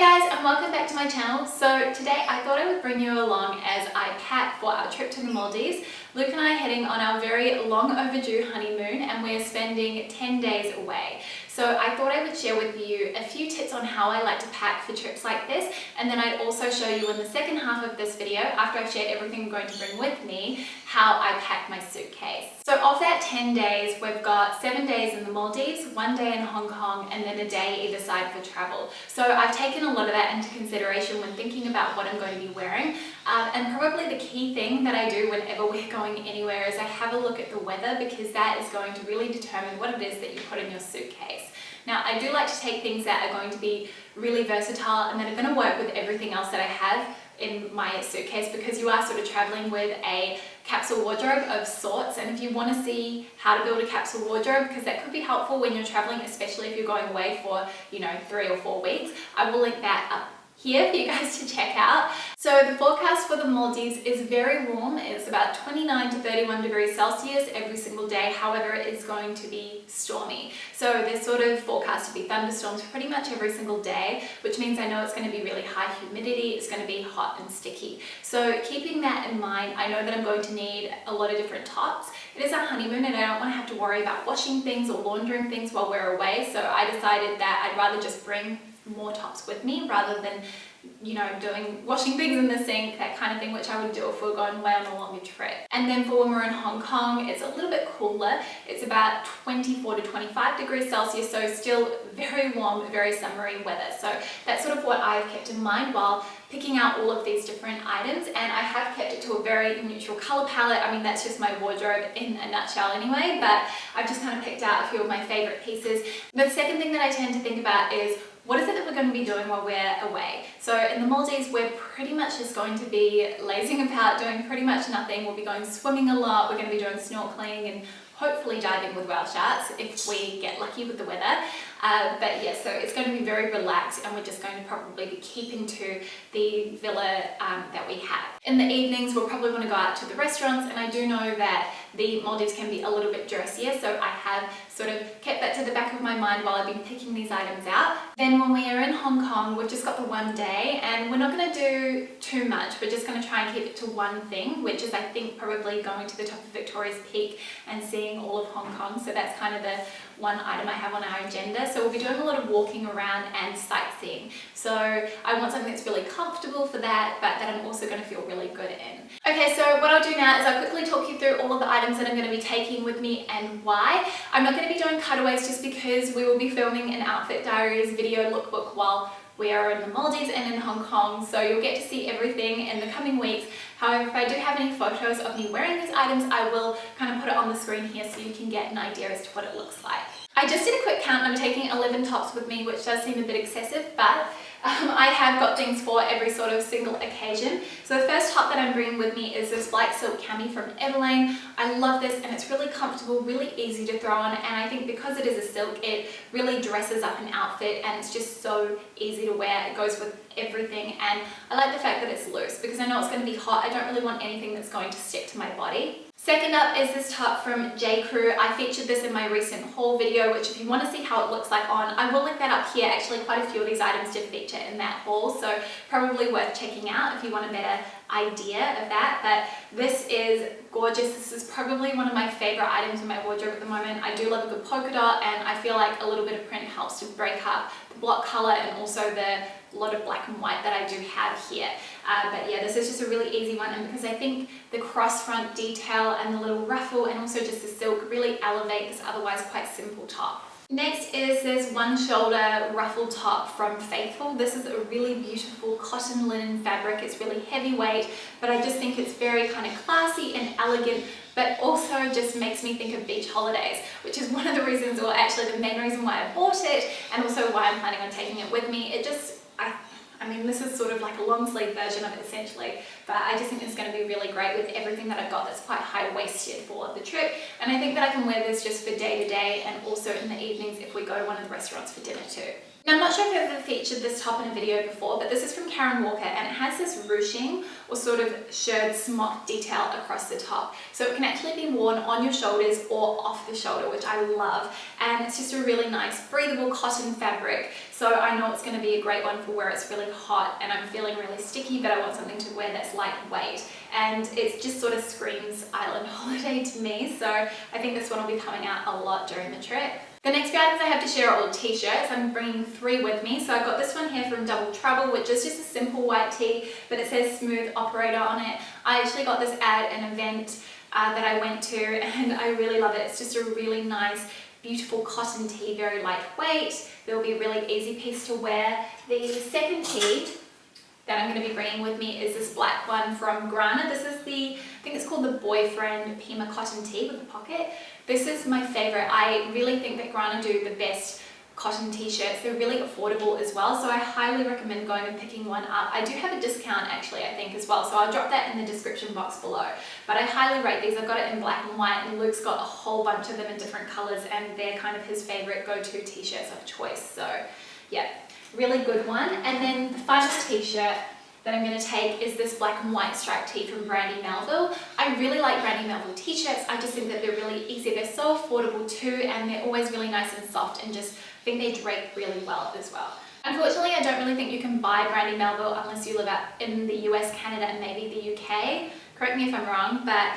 guys, and welcome back to my channel. So today I thought I would bring you along as I pack for our trip to the Maldives. Luke and I are heading on our very long overdue honeymoon and we're spending 10 days away. So I thought I would share with you a few tips on how I like to pack for trips like this, and then I'd also show you in the second half of this video, after I've shared everything I'm going to bring with me, how I pack my suitcase. So of that 10 days, we've got 7 days in the Maldives, 1 day in Hong Kong, and then a day either side for travel. So I've taken a lot of that into consideration when thinking about what I'm going to be wearing. And probably the key thing that I do whenever we're going anywhere is I have a look at the weather, because that is going to really determine what it is that you put in your suitcase. Now, I do like to take things that are going to be really versatile and that are going to work with everything else that I have in my suitcase, because you are sort of traveling with a capsule wardrobe of sorts. And if you want to see how to build a capsule wardrobe, because that could be helpful when you're traveling, especially if you're going away for, 3 or 4 weeks, I will link that up here for you guys to check out. So the forecast for the Maldives is very warm. It's about 29 to 31 degrees Celsius every single day. However, it is going to be stormy. So there's sort of forecast to be thunderstorms pretty much every single day, which means I know it's going to be really high humidity. It's going to be hot and sticky. So keeping that in mind, I know that I'm going to need a lot of different tops. It is our honeymoon and I don't want to have to worry about washing things or laundering things while we're away. So I decided that I'd rather just bring more tops with me rather than doing washing things in the sink, that kind of thing, which I would do if we were going away on a longer trip. And then for when we're in Hong Kong, it's a little bit cooler. It's about 24 to 25 degrees Celsius, so still very warm, very summery weather. So that's sort of what I've kept in mind while picking out all of these different items, and I have kept it to a very neutral color palette. I mean, that's just my wardrobe in a nutshell anyway, but I've just kind of picked out a few of my favorite pieces. The second thing that I tend to think about is, what is it that we're going to be doing while we're away? So in the Maldives, we're pretty much just going to be lazing about, doing pretty much nothing. We'll be going swimming a lot. We're going to be doing snorkeling and hopefully diving with whale sharks if we get lucky with the weather. But yeah, so it's going to be very relaxed, and we're just going to probably be keeping to the villa that we have. In the evenings, we'll probably want to go out to the restaurants, and I do know that the Maldives can be a little bit dressier, so I have sort of kept that to the back of my mind while I've been picking these items out. Then when we are in Hong Kong, we've just got the 1 day, and we're not going to do too much. We're just going to try and keep it to one thing, which is I think probably going to the top of Victoria's Peak and seeing all of Hong Kong. So that's kind of the one item I have on our agenda. So we'll be doing a lot of walking around and sightseeing. So I want something that's really comfortable for that, but that I'm also going to feel really good in. Okay, so what I'll do now is I'll quickly talk you through all of the items that I'm going to be taking with me and why. I'm not going to be doing cutaways just because we will be filming an outfit diaries video lookbook while we are in the Maldives and in Hong Kong, so you'll get to see everything in the coming weeks. However, if I do have any photos of me wearing these items, I will kind of put it on the screen here so you can get an idea as to what it looks like. I just did a quick count. I'm taking 11 tops with me, which does seem a bit excessive, but I have got things for every sort of single occasion. So the first top that I'm bringing with me is this black silk cami from Aerin. I love this, and it's really comfortable, really easy to throw on, and I think because it is a silk, it really dresses up an outfit, and it's just so easy to wear. It goes with everything, and I like the fact that it's loose because I know it's going to be hot. I don't really want anything that's going to stick to my body. Second up is this top from J. Crew. I featured this in my recent haul video, which if you want to see how it looks like on, I will link that up here. Actually, quite a few of these items did feature in that haul, so probably worth checking out if you want a better idea of that. But this is gorgeous. This is probably one of my favorite items in my wardrobe at the moment. I do love a good polka dot, and I feel like a little bit of print helps to break up the block color and also the lot of black and white that I do have here. But yeah, this is just a really easy one, and because I think the cross front detail and the little ruffle and also just the silk really elevate this otherwise quite simple top. Next is this one shoulder ruffle top from Faithful. This is a really beautiful cotton linen fabric. It's really heavyweight, but I just think it's very kind of classy and elegant, but also just makes me think of beach holidays, which is one of the reasons, or actually the main reason why I bought it, and also why I'm planning on taking it with me. It just, I mean, this is sort of like a long sleeve version of it essentially, but I just think it's going to be really great with everything that I've got that's quite high-waisted for the trip. And I think that I can wear this just for day to day and also in the evenings if we go to one of the restaurants for dinner too. Now, I'm not sure if I've ever featured this top in a video before, but this is from Karen Walker, and it has this ruching or sort of shirred smock detail across the top. So it can actually be worn on your shoulders or off the shoulder, which I love. And it's just a really nice breathable cotton fabric. So I know it's going to be a great one for where it's really hot and I'm feeling really sticky, but I want something to wear that's lightweight. And it just sort of screams island holiday to me. So I think this one will be coming out a lot during the trip. The next few items I have to share are all t-shirts. I'm bringing 3 with me. So I've got this one here from Double Trouble, which is just a simple white tee, but it says Smooth Operator on it. I actually got this at an event that I went to, and I really love it. It's just a really nice, beautiful cotton tee, very lightweight. It'll be a really easy piece to wear. The second tee that I'm going to be bringing with me is this black one from Grana. This is I think it's called the Boyfriend Pima Cotton Tee with a pocket. This is my favorite. I really think that Grana do the best cotton t-shirts. They're really affordable as well, so I highly recommend going and picking one up. I do have a discount actually, I think, as well, so I'll drop that in the description box below. But I highly rate these. I've got it in black and white, and Luke's got a whole bunch of them in different colors, and they're kind of his favorite go-to t-shirts of choice. So yeah, really good one. And then the final t-shirt that I'm going to take is this black and white striped tee from Brandy Melville. I really like Brandy Melville t-shirts. I just think that they're really easy. They're so affordable too, and they're always really nice and soft, and just I think they drape really well as well. Unfortunately, I don't really think you can buy Brandy Melville unless you live out in the US, Canada, and maybe the UK. Correct me if I'm wrong, but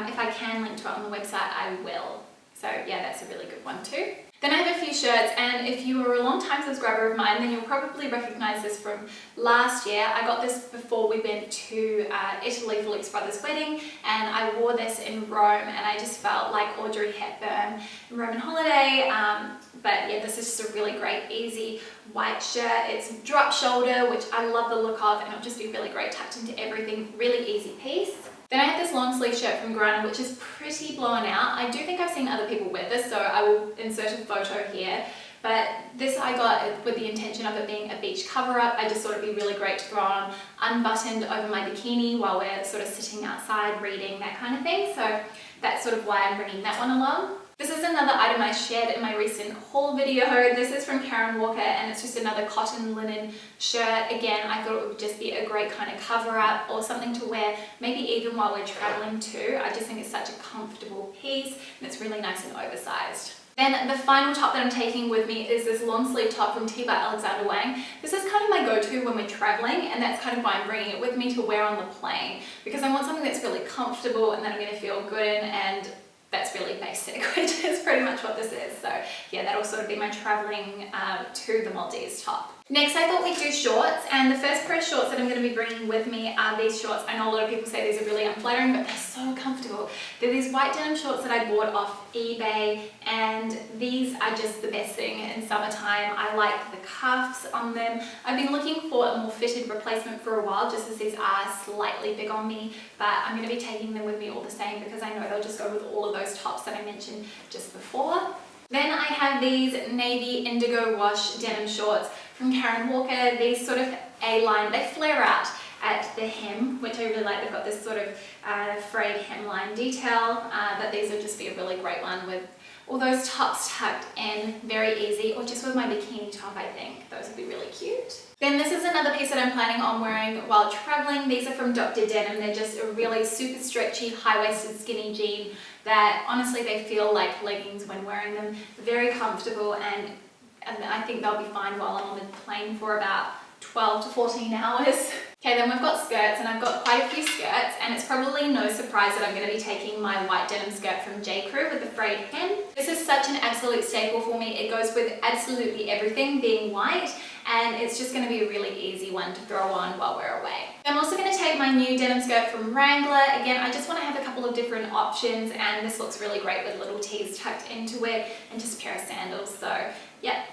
if I can link to it on the website, I will. So yeah, that's a really good one too. Then I have a few shirts, and if you were a long time subscriber of mine, then you'll probably recognize this from last year. I got this before we went to Italy for Luke's brother's wedding, and I wore this in Rome, and I just felt like Audrey Hepburn in Roman Holiday. But yeah, this is just a really great, easy white shirt. It's drop shoulder, which I love the look of, and it'll just be really great tucked into everything. Really easy piece. Then I have this long sleeve shirt from Grana, which is pretty blown out. I do think I've seen other people wear this, so I will insert a photo here. But this I got with the intention of it being a beach cover-up. I just thought it'd be really great to throw on unbuttoned over my bikini while we're sort of sitting outside reading, that kind of thing. So that's sort of why I'm bringing that one along. This is another item I shared in my recent haul video. This is from Karen Walker, and it's just another cotton linen shirt. Again, I thought it would just be a great kind of cover up or something to wear maybe even while we're traveling too. I just think it's such a comfortable piece, and it's really nice and oversized. Then the final top that I'm taking with me is this long sleeve top from T by Alexander Wang. This is kind of my go-to when we're traveling, and that's kind of why I'm bringing it with me to wear on the plane, because I want something that's really comfortable and that I'm going to feel good in, and that's really basic, which is pretty much what this is. So yeah, that'll sort of be my traveling to the Maldives top. Next, I thought we'd do shorts, and the first pair of shorts that I'm going to be bringing with me are these shorts. I know a lot of people say these are really unflattering, but they're so comfortable. They're these white denim shorts that I bought off eBay, and these are just the best thing in summertime. I like the cuffs on them. I've been looking for a more fitted replacement for a while, just as these are slightly big on me, but I'm going to be taking them with me all the same because I know they'll just go with all of those tops that I mentioned just before. Then I have these navy indigo wash denim shorts from Karen Walker. These sort of A-line, they flare out at the hem, which I really like. They've got this sort of frayed hemline detail, but these would just be a really great one with all those tops tucked in, very easy, or just with my bikini top. I think those would be really cute. Then this is another piece that I'm planning on wearing while traveling. These are from Dr. Denim. They're just a really super stretchy, high-waisted skinny jean that honestly they feel like leggings when wearing them. Very comfortable, and I think they'll be fine while I'm on the plane for about 12 to 14 hours. Okay, then we've got skirts, and I've got quite a few skirts, and it's probably no surprise that I'm going to be taking my white denim skirt from J. Crew with the frayed hem. This is such an absolute staple for me. It goes with absolutely everything being white, and it's just going to be a really easy one to throw on while we're away. I'm also going to take my new denim skirt from Wrangler. Again, I just want to have a couple of different options, and this looks really great with little tees tucked into it and just a pair of sandals. So yeah,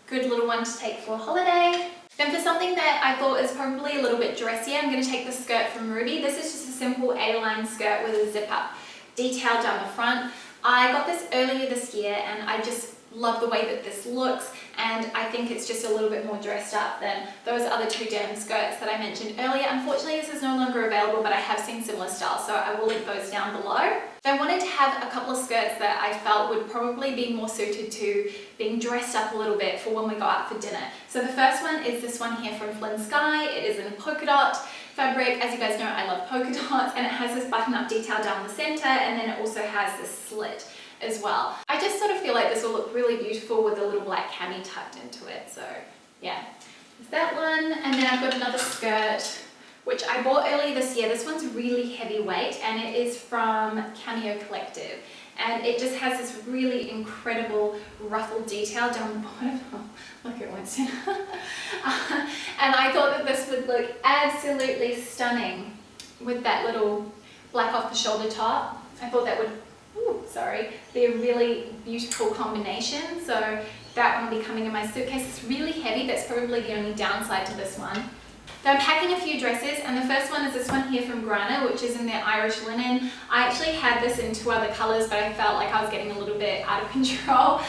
good little one to take for holiday. Then for something that I thought is probably a little bit dressier, I'm going to take the skirt from Ruby. This is just a simple A-line skirt with a zip-up detail down the front. I got this earlier this year, and I just love the way that this looks, and I think it's just a little bit more dressed up than those other two denim skirts that I mentioned earlier. Unfortunately, this is no longer available, but I have seen similar styles, so I will link those down below. I wanted to have a couple of skirts that I felt would probably be more suited to being dressed up a little bit for when we go out for dinner. So the first one is this one here from Flynn Sky. It is in a polka dot fabric. As you guys know, I love polka dots, and it has this button-up detail down the center, and then it also has this slit as well. I just sort of feel like this will look really beautiful with a little black cami tucked into it. So yeah, there's that one. And then I've got another skirt which I bought earlier this year. This one's really heavyweight, and it is from Cameo Collective, and it just has this really incredible ruffled detail down the bottom. Oh, look at Winston. And I thought that this would look absolutely stunning with that little black off the shoulder top. I thought that would be a really beautiful combination. So that one will be coming in my suitcase. It's really heavy. That's probably the only downside to this one. So I'm packing a few dresses, and the first one is this one here from Grana, which is in their Irish linen. I actually had this in 2 other colors, but I felt like I was getting a little bit out of control.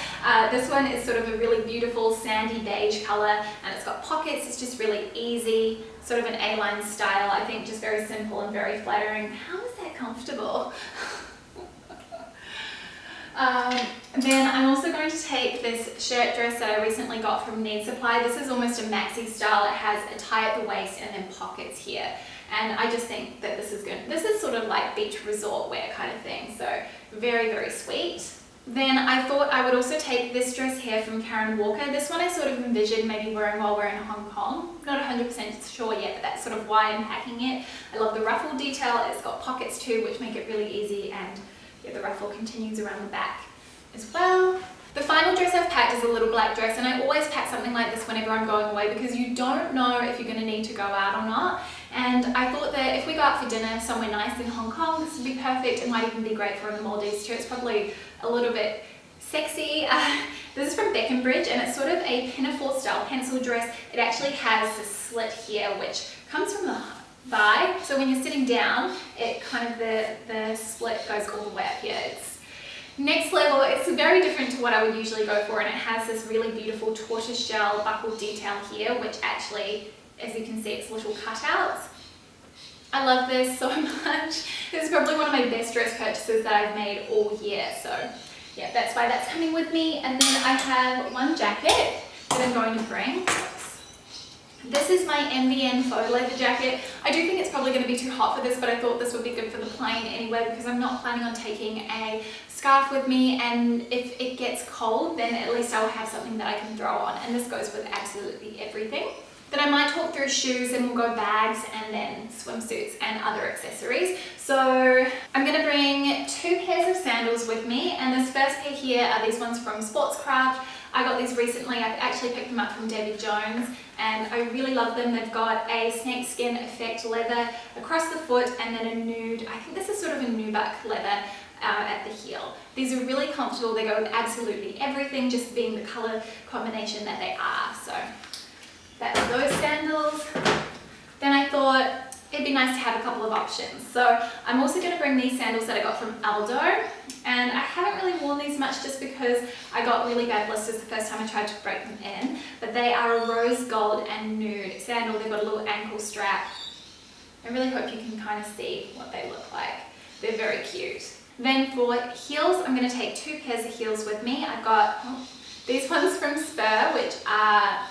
This one is sort of a really beautiful sandy beige color, and it's got pockets. It's just really easy, sort of an A-line style. I think just very simple and very flattering. How is that comfortable? Then I'm also going to take this shirt dress that I recently got from Need Supply. This is almost a maxi style. It has a tie at the waist and then pockets here. And I just think that this is sort of like beach resort wear kind of thing. So very, very sweet. Then I thought I would also take this dress here from Karen Walker. This one I sort of envisioned maybe wearing while we're in Hong Kong. Not 100% sure yet, but that's sort of why I'm packing it. I love the ruffle detail. It's got pockets too, which make it really easy, and yeah, the ruffle continues around the back as well. The final dress I've packed is a little black dress, and I always pack something like this whenever I'm going away because you don't know if you're going to need to go out or not. And I thought that if we go out for dinner somewhere nice in Hong Kong, this would be perfect. It might even be great for in the Maldives too. It's probably a little bit sexy. This is from Beckenbridge, and it's sort of a pinafore style pencil dress. It actually has a slit here which comes from the thigh, so when you're sitting down, it kind of the split goes all the way up here. It's next level. It's very different to what I would usually go for, and it has this really beautiful tortoiseshell buckled detail here, which actually, as you can see, it's little cutouts. I love this so much. This is probably one of my best dress purchases that I've made all year. So yeah, that's why that's coming with me. And then I have one jacket that I'm going to bring. This is my MVN faux leather jacket. I do think it's probably going to be too hot for this, but I thought this would be good for the plane anyway because I'm not planning on taking a scarf with me, and if it gets cold then at least I'll have something that I can throw on, and this goes with absolutely everything. Then I might talk through shoes, and we'll go bags and then swimsuits and other accessories. So I'm going to bring 2 pairs of sandals with me, and this first pair here are these ones from Sportscraft. I got these recently. I've actually picked them up from David Jones, and I really love them. They've got a snakeskin effect leather across the foot, and then a nude, I think this is sort of a nubuck leather at the heel. These are really comfortable. They go with absolutely everything, just being the color combination that they are. So that's those sandals. Then I thought it'd be nice to have a couple of options. So I'm also going to bring these sandals that I got from Aldo, and I haven't really worn these much just because I got really bad blisters the first time I tried to break them in, but they are a rose gold and nude sandal. They've got a little ankle strap. I really hope you can kind of see what they look like. They're very cute. Then for heels, I'm going to take 2 pairs of heels with me. I've got these ones from Spur, which are,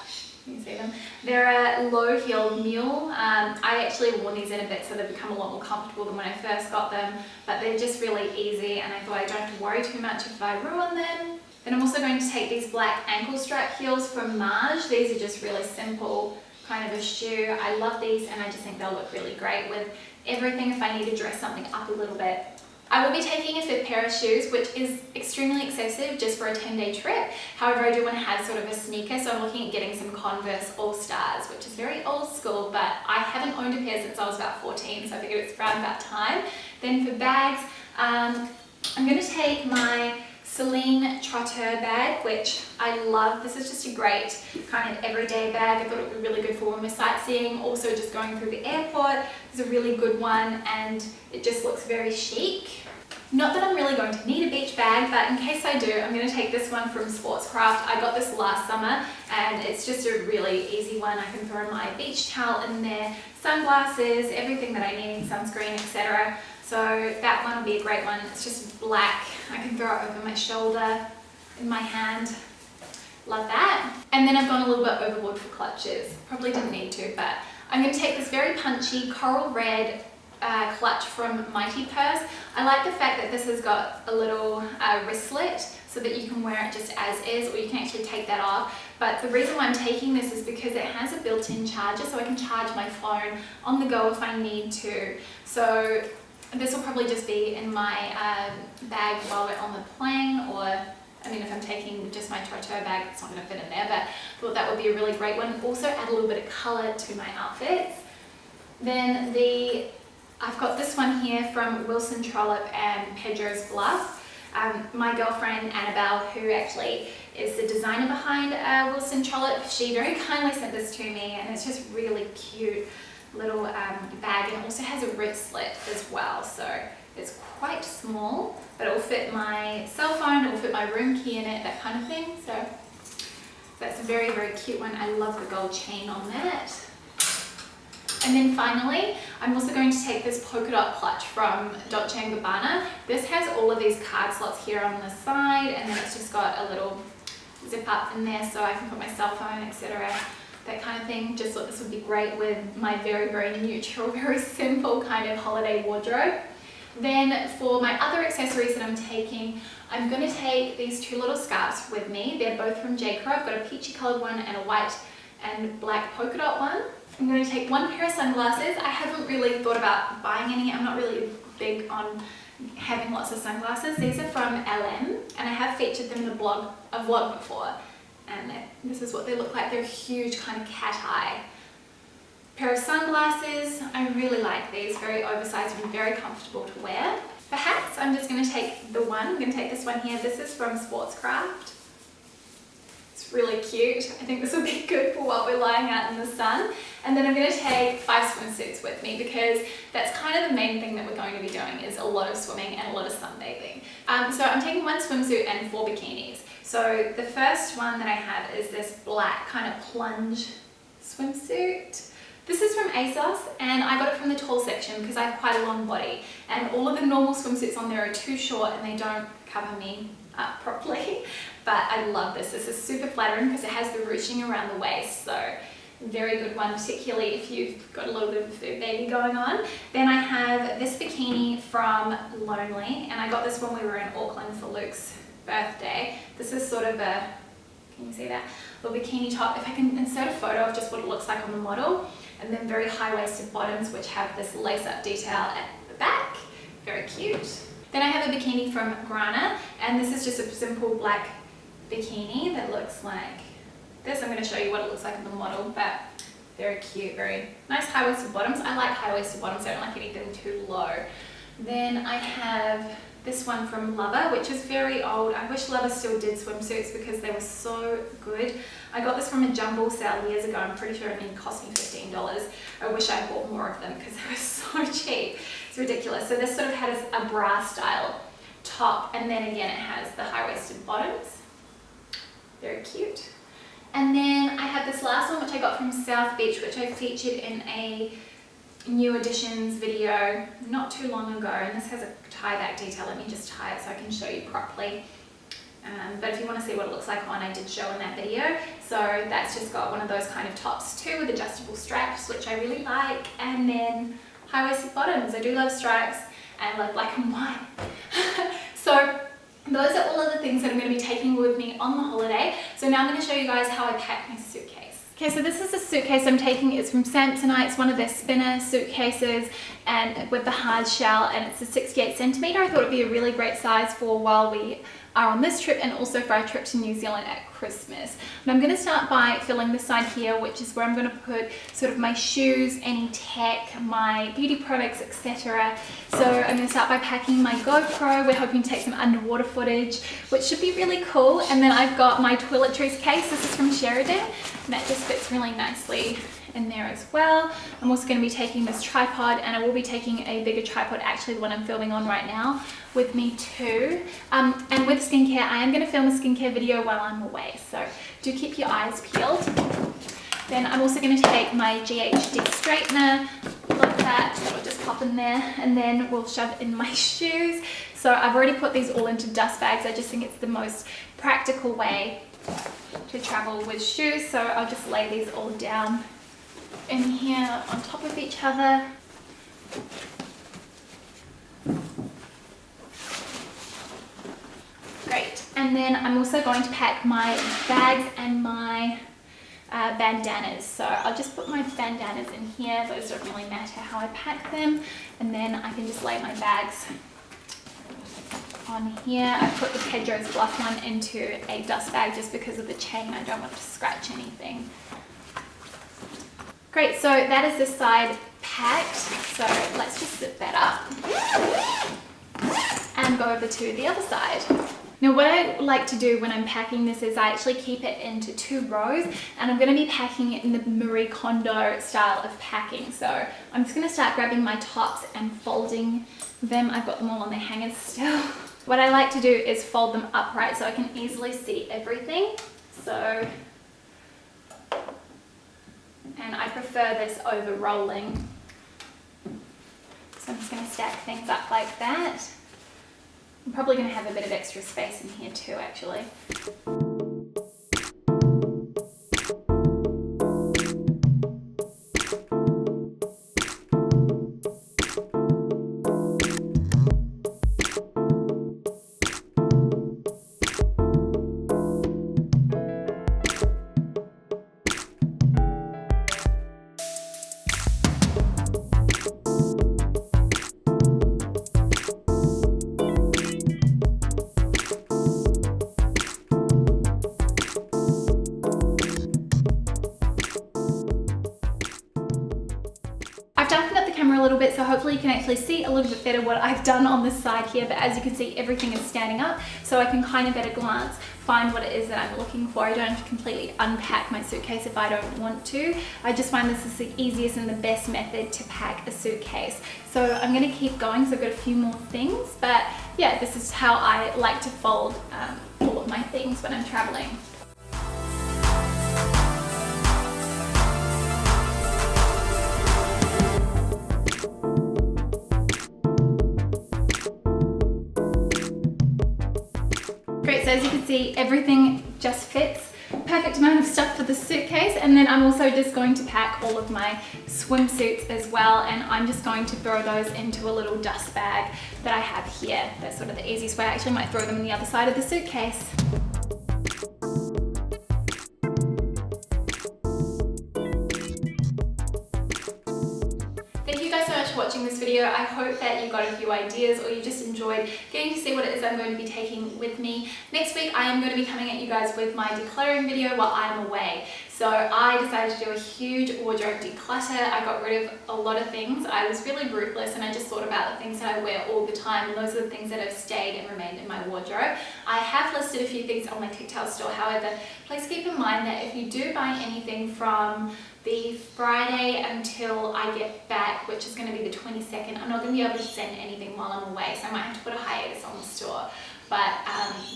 you can see them, they're a low-heeled mule. I actually worn these in a bit, so they've become a lot more comfortable than when I first got them, but they're just really easy, and I thought I don't have to worry too much if I ruin them. Then I'm also going to take these black ankle strap heels from Marge. These are just really simple, kind of a shoe. I love these, and I just think they'll look really great with everything if I need to dress something up a little bit. I will be taking a 5th pair of shoes, which is extremely excessive just for a 10-day trip. However, I do want to have sort of a sneaker, so I'm looking at getting some Converse All-Stars, which is very old school, but I haven't owned a pair since I was about 14, so I figured it's around about time. Then for bags, I'm going to take my Celine Trotteur bag, which I love. This is just a great kind of everyday bag. I thought it would be really good for when we're sightseeing. Also just going through the airport is a really good one, and it just looks very chic. Not that I'm really going to need a beach bag, but in case I do, I'm going to take this one from Sportscraft. I got this last summer and it's just a really easy one. I can throw my beach towel in there, sunglasses, everything that I need, sunscreen, etc. So that one will be a great one. It's just black. I can throw it over my shoulder, in my hand. Love that. And then I've gone a little bit overboard for clutches. Probably didn't need to, but I'm going to take this very punchy coral red clutch from Mighty Purse. I like the fact that this has got a little wristlet so that you can wear it just as is, or you can actually take that off. But the reason why I'm taking this is because it has a built-in charger, so I can charge my phone on the go if I need to. So this will probably just be in my bag while we're on the plane, or I mean, if I'm taking just my trottoir bag, it's not going to fit in there, but I thought that would be a really great one. Also add a little bit of colour to my outfits. Then I've got this one here from Wilson Trollope and Pedro's Bluff. My girlfriend Annabelle, who actually is the designer behind Wilson Trollope, she very kindly sent this to me, and it's just really cute little bag, and it also has a wristlet as well, so it's quite small, but it will fit my cell phone, it will fit my room key in it, that kind of thing. So that's a very, very cute one. I love the gold chain on that. And then finally, I'm also going to take this polka dot clutch from Dolce & Gabbana. This has all of these card slots here on the side, and then it's just got a little zip up in there so I can put my cell phone, etc. That kind of thing. Just thought this would be great with my very, very neutral, very simple kind of holiday wardrobe. Then for my other accessories that I'm taking, I'm going to take these two little scarves with me. They're both from J. Crew. I've got a peachy coloured one and a white and black polka dot one. I'm going to take one pair of sunglasses. I haven't really thought about buying any. I'm not really big on having lots of sunglasses. These are from LM, and I have featured them in a vlog before. And this is what they look like. They're a huge kind of cat eye. Pair of sunglasses. I really like these. Very oversized and very comfortable to wear. For hats, I'm just going to take the one. I'm going to take this one here. This is from Sportscraft. Really cute. I think this will be good for while we're lying out in the sun. And then I'm going to take 5 swimsuits with me, because that's kind of the main thing that we're going to be doing, is a lot of swimming and a lot of sunbathing. So I'm taking 1 swimsuit and 4 bikinis. So the first one that I have is this black kind of plunge swimsuit. This is from ASOS, and I got it from the tall section because I have quite a long body, and all of the normal swimsuits on there are too short and they don't cover me up properly. But I love this. This is super flattering because it has the ruching around the waist, so very good one, particularly if you've got a little bit of a food baby going on. Then I have this bikini from Lonely, and I got this when we were in Auckland for Luke's birthday. This is sort of a, can you see that? Little bikini top. If I can insert a photo of just what it looks like on the model. And then very high-waisted bottoms, which have this lace-up detail at the back. Very cute. Then I have a bikini from Grana, and this is just a simple black bikini that looks like this. I'm going to show you what it looks like in the model, but very cute, very nice high-waisted bottoms. I like high-waisted bottoms, I don't like anything too low. Then I have this one from Lover, which is very old. I wish Lover still did swimsuits because they were so good. I got this from a jumble sale years ago. I'm pretty sure it only cost me $15. I wish I bought more of them because they were so cheap. It's ridiculous. So this sort of has a bra style top, and then again it has the high-waisted bottoms. Very cute. And then I have this last one, which I got from South Beach, which I featured in a new editions video not too long ago, and this has a tie back detail. Let me just tie it so I can show you properly. But if you want to see what it looks like on, I did show in that video. So that's just got one of those kind of tops too, with adjustable straps, which I really like, and then high-waisted bottoms. I do love stripes, and I love black and white. So those are all of the things that I'm going to be taking with me on the holiday. So now I'm going to show you guys how I pack my suitcase. Okay, so this is the suitcase I'm taking. It's from Samsonite. It's one of their spinner suitcases, and with the hard shell, and it's a 68 centimeter. I thought it'd be a really great size for while we are on this trip, and also for our trip to New Zealand at Christmas. And I'm going to start by filling this side here, which is where I'm going to put sort of my shoes, any tech, my beauty products, etc. So I'm going to start by packing my GoPro. We're hoping to take some underwater footage, which should be really cool. And then I've got my toiletries case. This is from Sheridan, and that just fits really nicely in there as well. I'm also going to be taking this tripod, and I will be taking a bigger tripod, actually the one I'm filming on right now, with me too. And with skincare, I am going to film a skincare video while I'm away, so do keep your eyes peeled. Then I'm also going to take my GHD straightener like that, that'll just pop in there, and then we'll shove in my shoes. So I've already put these all into dust bags. I just think it's the most practical way to travel with shoes, so I'll just lay these all down in here on top of each other. Great. And then I'm also going to pack my bags and my bandanas. So I'll just put my bandanas in here. Those don't really matter how I pack them. And then I can just lay my bags on here. I put the Pedro's Bluff one into a dust bag just because of the chain. I don't want to scratch anything. Great, so that is this side packed. So let's just zip that up and go over to the other side. Now what I like to do when I'm packing this is I actually keep it into 2 rows, and I'm going to be packing it in the Marie Kondo style of packing. So I'm just going to start grabbing my tops and folding them. I've got them all on their hangers still. What I like to do is fold them upright so I can easily see everything. So, and I prefer this over rolling. So I'm just going to stack things up like that. I'm probably going to have a bit of extra space in here too, actually. A little bit, so hopefully you can actually see a little bit better what I've done on this side here, but as you can see, everything is standing up, so I can kind of at a glance find what it is that I'm looking for. I don't have to completely unpack my suitcase if I don't want to. I just find this is the easiest and the best method to pack a suitcase. So I'm going to keep going, so I've got a few more things, but yeah, this is how I like to fold all of my things when I'm traveling. Great, so as you can see, everything just fits. Perfect amount of stuff for the suitcase, and then I'm also just going to pack all of my swimsuits as well, and I'm just going to throw those into a little dust bag that I have here. That's sort of the easiest way. I actually might throw them on the other side of the suitcase. Thank you guys so much for watching this video. I hope that you got a few ideas, or you just enjoyed getting to see what it is I'm going to be taking with me. Next week I am going to be coming at you guys with my decluttering video while I'm away. So I decided to do a huge wardrobe declutter. I got rid of a lot of things. I was really ruthless, and I just thought about the things that I wear all the time, and those are the things that have stayed and remained in my wardrobe. I have listed a few things on my TikTok store. However, please keep in mind that if you do buy anything from the Friday until I get back, which is going to be the 22nd, I'm not going to be able to send anything while I'm away, so I might have to put a hiatus on the store. But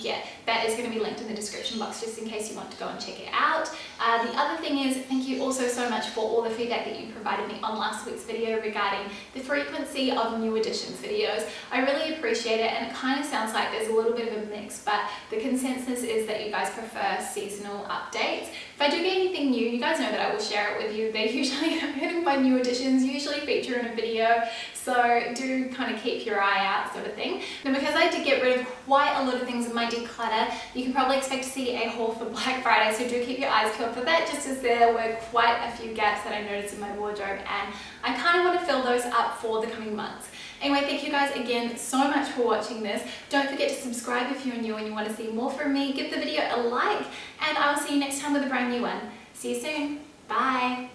yeah, that is going to be linked in the description box just in case you want to go and check it out. The other thing is, thank you also so much for all the feedback that you provided me on last week's video regarding the frequency of new editions videos. I really appreciate it, and it kind of sounds like there's a little bit of a mix, but the consensus is that you guys prefer seasonal updates. If I do get anything new, you guys know that I will share it with you. They usually, my new editions usually feature in a video, so do kind of keep your eye out, sort of thing. Now, because I did get rid of quite quite a lot of things in my declutter. You can probably expect to see a haul for Black Friday, so do keep your eyes peeled for that, just as there were quite a few gaps that I noticed in my wardrobe, and I kind of want to fill those up for the coming months. Anyway, thank you guys again so much for watching this. Don't forget to subscribe if you're new and you want to see more from me. Give the video a like, and I will see you next time with a brand new one. See you soon. Bye.